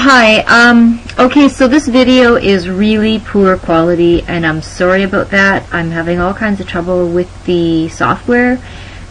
hi. Okay, so this video is really poor quality, and I'm sorry about that. I'm having all kinds of trouble with the software.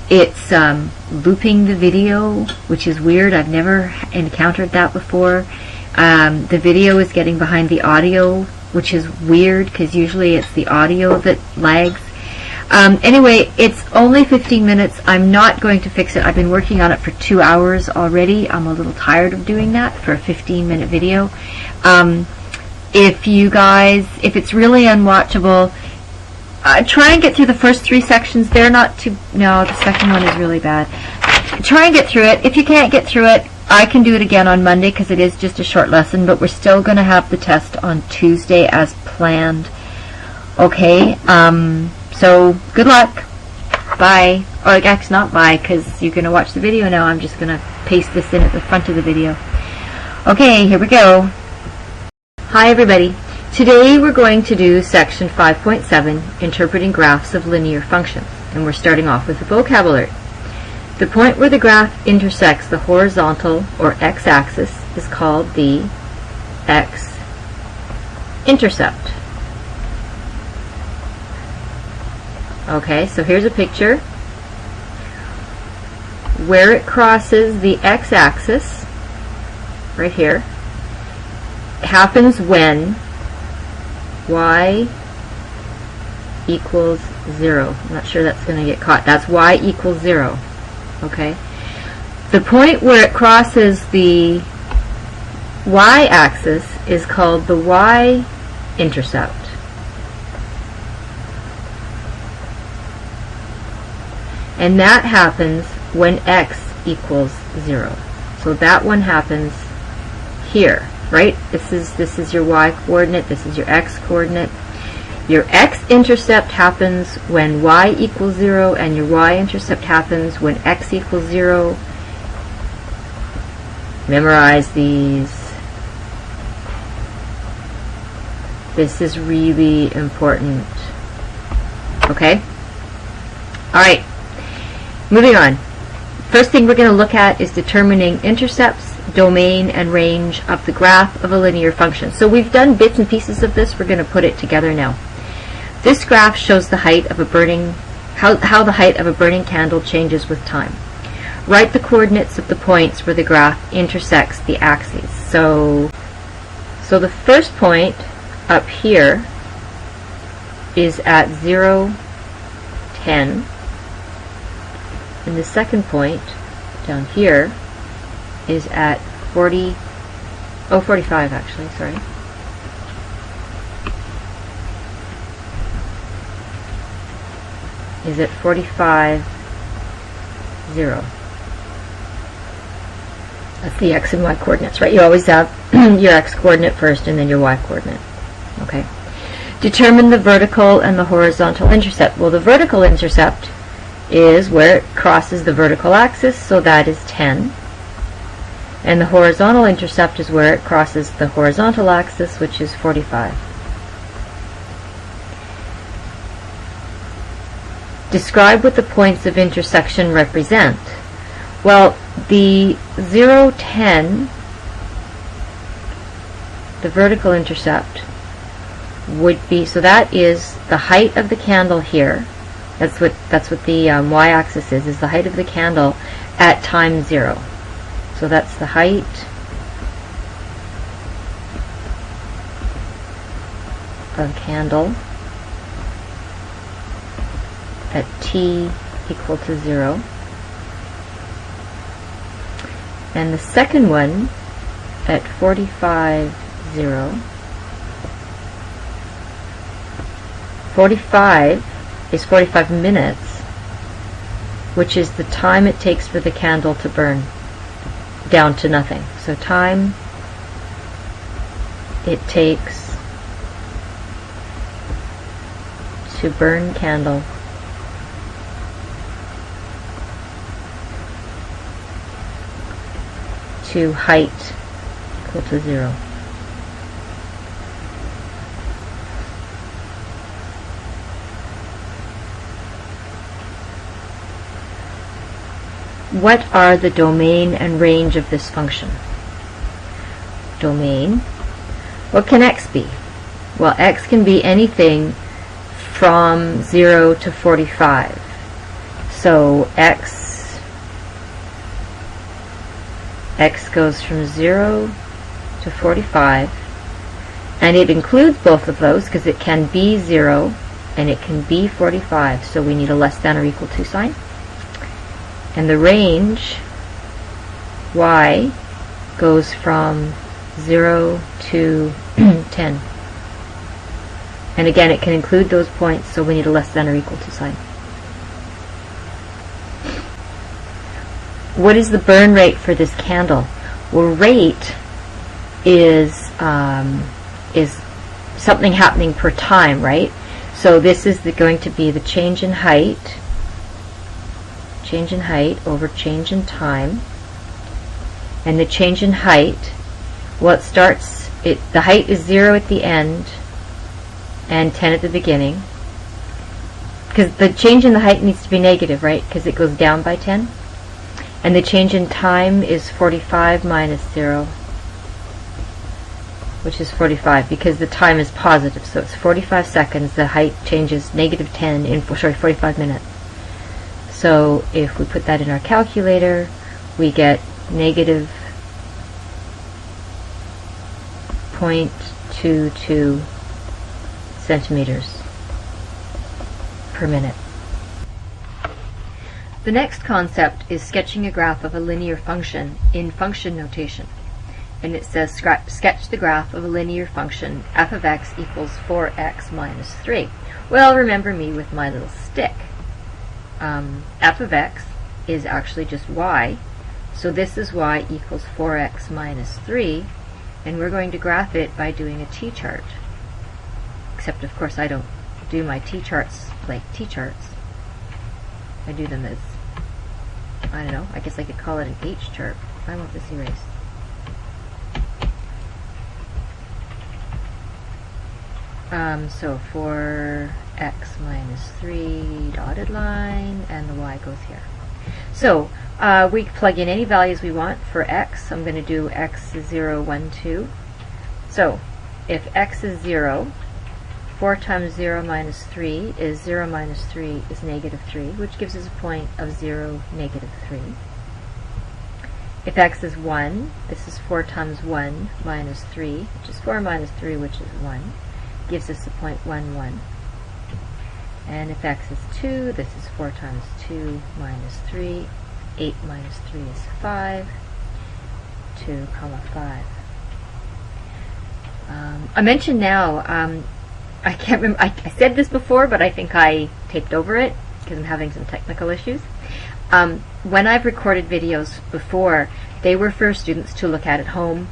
It's looping the video, which is weird. I've never encountered that before. The video is getting behind the audio, which is weird because usually it's the audio that lags. Anyway, it's only 15 minutes. I'm not going to fix it. I've been working on it for 2 hours already. I'm a little tired of doing that for a 15-minute video. If it's really unwatchable, try and get through the first 3 sections. They're not too, no, the second one is really bad. Try and get through it. If you can't get through it, I can do it again on Monday because it is just a short lesson, but we're still going to have the test on Tuesday as planned. Okay, so good luck. Bye. Or actually not bye, because you're going to watch the video now. I'm just going to paste this in at the front of the video. Okay, here we go. Hi everybody. Today we're going to do section 5.7, interpreting graphs of linear functions. And we're starting off with the vocabulary. The point where the graph intersects the horizontal or x-axis is called the x-intercept. Okay, so here's a picture where it crosses the x-axis, right here. It happens when y equals 0. I'm not sure that's going to get caught. That's y equals 0. Okay. The point where it crosses the y-axis is called the y-intercept. And that happens when x equals 0. So that one happens here, right? This is your y coordinate, this is your x coordinate. Your x-intercept happens when y equals 0, and your y-intercept happens when x equals 0. Memorize these. This is really important. Okay? Alright. Moving on. First thing we're going to look at is determining intercepts, domain, and range of the graph of a linear function. So we've done bits and pieces of this. We're going to put it together now. This graph shows the height of a burning, how the height of a burning candle changes with time. Write the coordinates of the points where the graph intersects the axes. So the first point up here is at 0, 10. And the second point down here is at 45 actually, sorry. Is at 45, 0. That's the x and y coordinates, right? You always have your x coordinate first and then your y coordinate. Okay. Determine the vertical and the horizontal intercept. Well, the vertical intercept is where it crosses the vertical axis, so that is 10. And the horizontal intercept is where it crosses the horizontal axis, which is 45. Describe what the points of intersection represent. Well, the 0, 10, the vertical intercept, would be, so that is the height of the candle here. That's what the y-axis is the height of the candle at time 0. So that's the height of candle at t equal to 0. And the second one at 45, 0. 45 is 45 minutes, which is the time it takes for the candle to burn down to nothing. So time it takes to burn candle to height equal to 0. What are the domain and range of this function? domain. What can x be? Well, x can be anything from 0 to 45. So x goes from 0 to 45, and it includes both of those because it can be 0 and it can be 45, so we need a less than or equal to sign. And the range y goes from 0 to 10. And again, it can include those points, so we need a less than or equal to sign. What is the burn rate for this candle? Well, rate is something happening per time, right? So this is going to be the change in height over change in time. And the change in height, well, the height is 0 at the end and 10 at the beginning. Because the change in the height needs to be negative, right? Because it goes down by 10. And the change in time is 45 minus 0, which is 45, because the time is positive. So it's 45 seconds. The height changes negative 10 in 45 minutes. So if we put that in our calculator, we get negative 0.22 centimeters per minute. The next concept is sketching a graph of a linear function in function notation. And it says sketch the graph of a linear function f of x equals 4x minus 3. Well, remember me with my little stick. F of x is actually just y, so this is y equals 4x minus 3, and we're going to graph it by doing a t-chart. Except, of course, I don't do my t-charts like t-charts. I do them as, I don't know, I guess I could call it an h-chart. I want this erased. So 4x minus 3 dotted line, and the y goes here. So we plug in any values we want for x. I'm going to do x is 0, 1, 2. So if x is 0, 4 times 0 minus 3 is 0 minus 3 is negative 3, which gives us a point of 0, negative 3. If x is 1, this is 4 times 1 minus 3, which is 4 minus 3, which is 1. Gives us a point 1, 1. And if x is 2, this is 4 times 2 minus 3. 8 minus 3 is 5. 2, 5. I mentioned now, I can't remember, I said this before, but I think I taped over it because I'm having some technical issues. When I've recorded videos before, they were for students to look at home.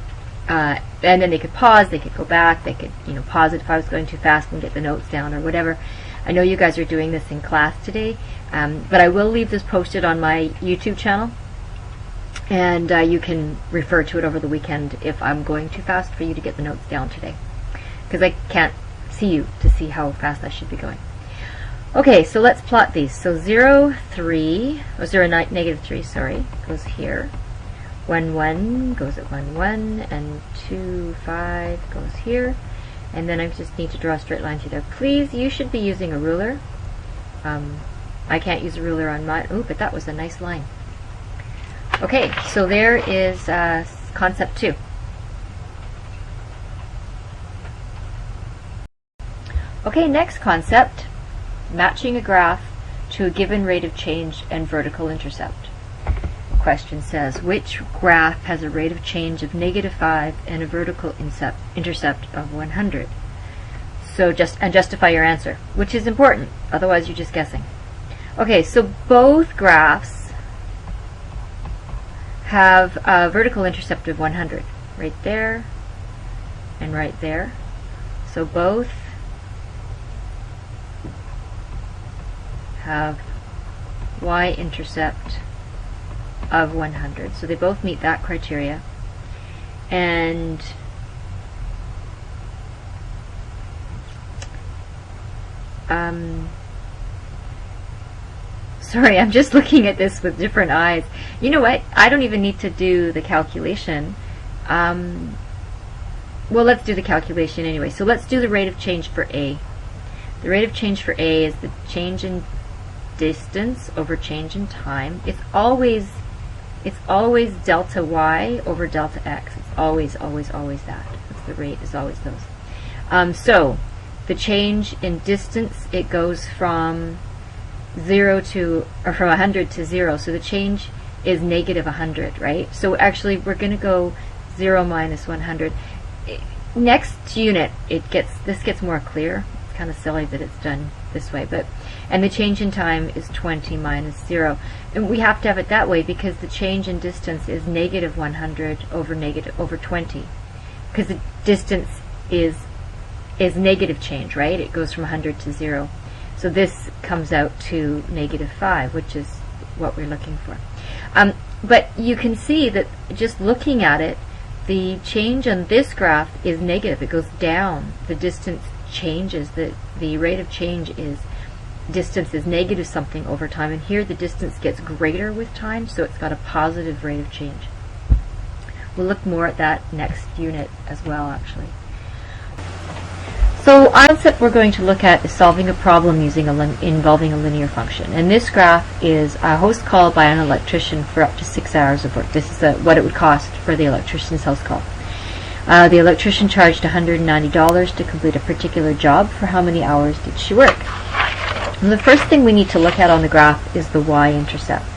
And then they could pause, they could go back, they could pause it if I was going too fast and get the notes down or whatever. I know you guys are doing this in class today, but I will leave this posted on my YouTube channel, and you can refer to it over the weekend if I'm going too fast for you to get the notes down today, because I can't see you to see how fast I should be going. Okay, so let's plot these. So 0, 3, or 0, negative 3, sorry, goes here. 1, 1 goes at 1, 1, and 2, 5 goes here. And then I just need to draw a straight line through there. Please, you should be using a ruler. I can't use a ruler on mine. Ooh, but that was a nice line. Okay, so there is concept 2. Okay, next concept, matching a graph to a given rate of change and vertical intercept. Question says, which graph has a rate of change of -5 and a vertical intercept of 100? So justify your answer, which is important, otherwise you're just guessing. Okay, so both graphs have a vertical intercept of 100, right there and right there. So both have y-intercept of 100, so they both meet that criteria. And sorry, I'm just looking at this with different eyes. You know what? I don't even need to do the calculation. well, let's do the calculation anyway. So let's do the rate of change for A. The rate of change for A is the change in distance over change in time. It's always delta y over delta x. It's always that. That's the rate, is always those. So the change in distance, it goes from 0 to, or from 100 to 0. So the change is negative 100, right? So actually we're going to go 0 minus 100. Next unit, this gets more clear. It's kind of silly that it's done this way, and the change in time is 20 minus 0. And we have to have it that way because the change in distance is negative 100 over 20. Because the distance is negative change, right? It goes from 100 to 0. So this comes out to negative 5, which is what we're looking for. But you can see that just looking at it, the change on this graph is negative. It goes down. The distance changes. The rate of change is, distance is negative something over time. And here the distance gets greater with time, so it's got a positive rate of change. We'll look more at that next unit as well, actually. So the concept we're going to look at is solving a problem involving a linear function. And this graph is a host call by an electrician for up to 6 hours of work. This is what it would cost for the electrician's house call. The electrician charged $190 to complete a particular job. For how many hours did she work? And the first thing we need to look at on the graph is the y-intercept.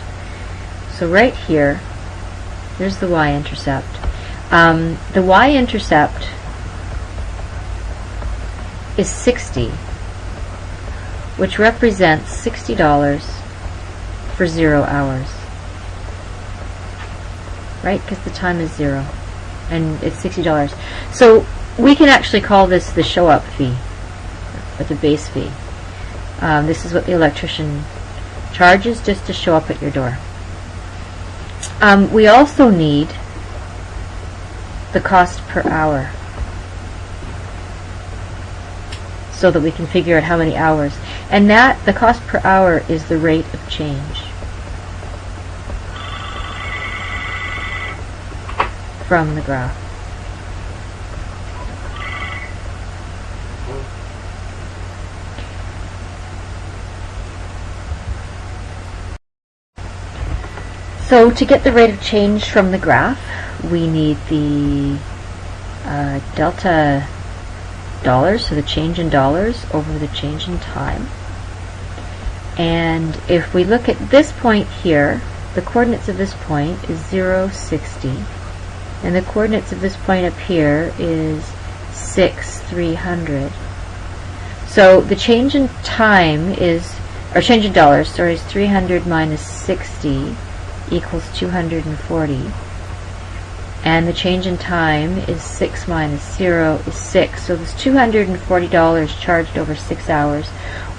So right here, here's the y-intercept. The y-intercept is 60, which represents $60 for 0 hours, right? Because the time is 0, and it's $60. So we can actually call this the show-up fee, or the base fee. This is what the electrician charges just to show up at your door. We also need the cost per hour, so that we can figure out how many hours. And the cost per hour is the rate of change from the graph. So to get the rate of change from the graph, we need the delta dollars, so the change in dollars over the change in time. And if we look at this point here, the coordinates of this point is 0, 60, and the coordinates of this point up here is 6, 300. So the change in time is, or change in dollars, sorry, is 300 minus 60 equals 240. And the change in time is 6 minus 0 is 6. So there's $240 charged over 6 hours,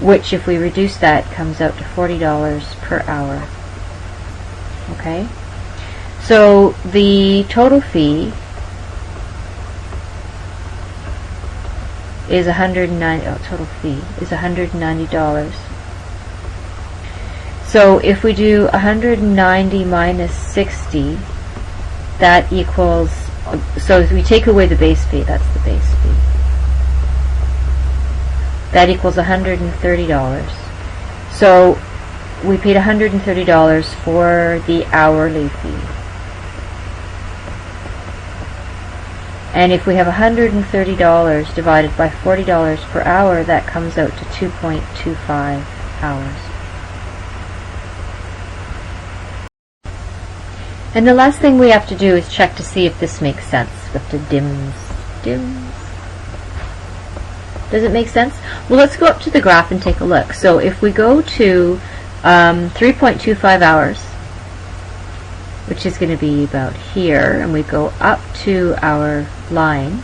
which if we reduce that comes out to $40 per hour. Okay? So the total fee is $190. So if we do 190 minus 60, that equals, so if we take away the base fee, that's the base fee, that equals $130. So we paid $130 for the hourly fee. And if we have $130 divided by $40 per hour, that comes out to 2.25 hours. And the last thing we have to do is check to see if this makes sense with the dims. Does it make sense? Well, let's go up to the graph and take a look. So if we go to 3.25 hours, which is going to be about here, and we go up to our line,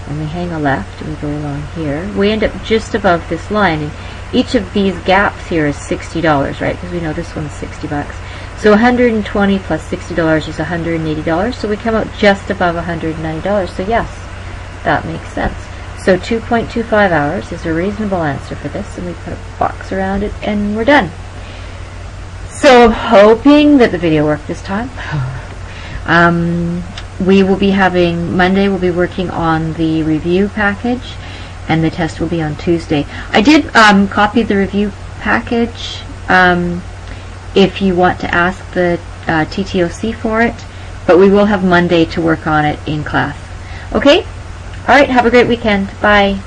and we hang a left, and we go along here, we end up just above this line. And each of these gaps here is $60, right? Because we know this one's 60 bucks. So 120 plus $60 is $180. So we come out just above $190. So yes, that makes sense. So 2.25 hours is a reasonable answer for this, and we put a box around it, and we're done. So I'm hoping that the video worked this time. we will be having, Monday we'll be working on the review package, and the test will be on Tuesday. I did copy the review package if you want to ask the TTOC for it, but we will have Monday to work on it in class. Okay? Alright, have a great weekend. Bye.